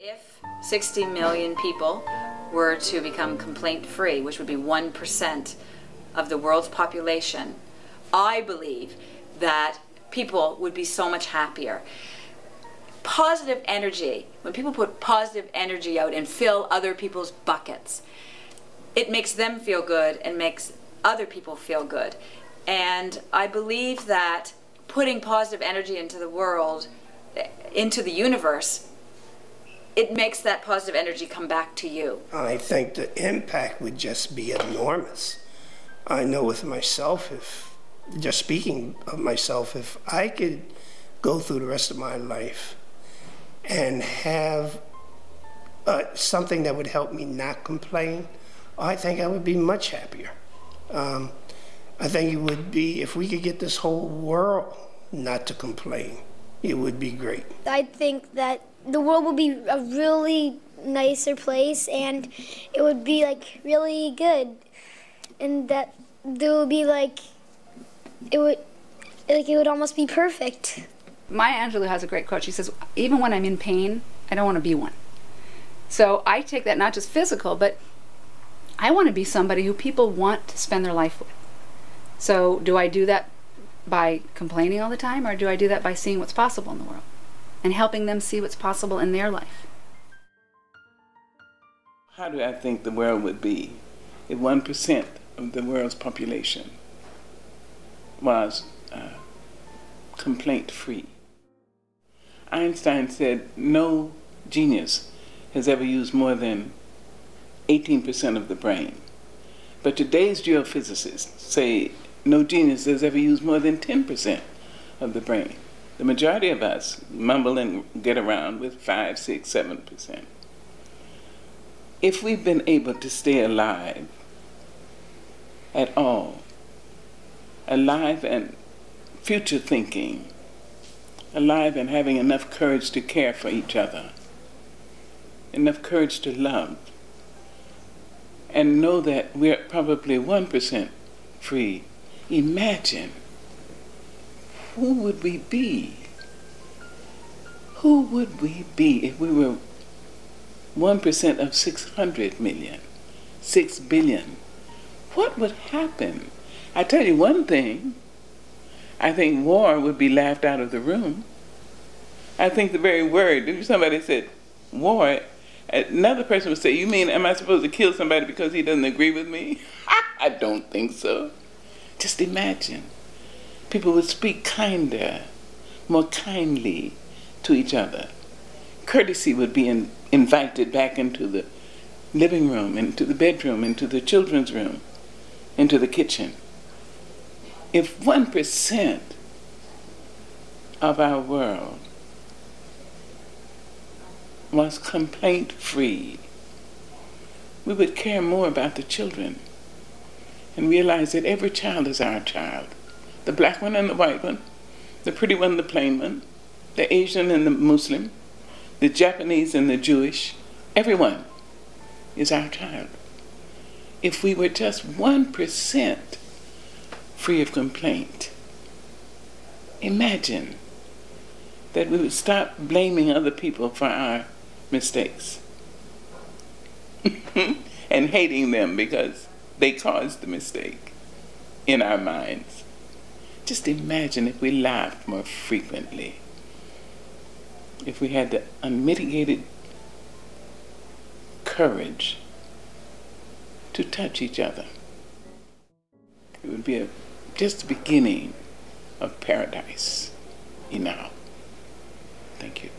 If 60 million people were to become complaint-free, which would be 1% of the world's population, I believe that people would be so much happier. Positive energy, when people put positive energy out and fill other people's buckets, it makes them feel good and makes other people feel good. And I believe that putting positive energy into the world, into the universe, it makes that positive energy come back to you. I think the impact would just be enormous. I know with myself, just speaking of myself, if I could go through the rest of my life and have something that would help me not complain, I think I would be much happier. I think it would be, if we could get this whole world not to complain, it would be great. I think that the world would be a really nicer place, and it would be like really good, and that there would be it would almost be perfect. Maya Angelou has a great quote. She says, even when I'm in pain, I don't want to be one. So I take that not just physical, but I want to be somebody who people want to spend their life with. So do I do that by complaining all the time, or do I do that by seeing what's possible in the world and helping them see what's possible in their life? How do I think the world would be if 1% of the world's population was complaint-free? Einstein said no genius has ever used more than 18% of the brain. But today's geophysicists say no genius has ever used more than 10% of the brain. The majority of us mumble and get around with 5, 6, 7%. If we've been able to stay alive at all, alive and future thinking, alive and having enough courage to care for each other, enough courage to love, and know that we're probably 1% free, imagine, who would we be? Who would we be if we were 1% of 600 million, 6 billion? What would happen? I tell you one thing, I think war would be laughed out of the room. I think the very word, if somebody said war, another person would say, you mean, am I supposed to kill somebody because he doesn't agree with me? I don't think so. Just imagine. People would speak kinder, more kindly to each other. Courtesy would be invited back into the living room, into the bedroom, into the children's room, into the kitchen. If 1% of our world was complaint-free, we would care more about the children and realize that every child is our child. The black one and the white one, the pretty one, the plain one, the Asian and the Muslim, the Japanese and the Jewish, everyone is our child. If we were just 1% free of complaint, imagine that we would stop blaming other people for our mistakes and hating them because they caused the mistake in our minds. Just imagine if we laughed more frequently, if we had the unmitigated courage to touch each other. It would be just the beginning of paradise. Thank you.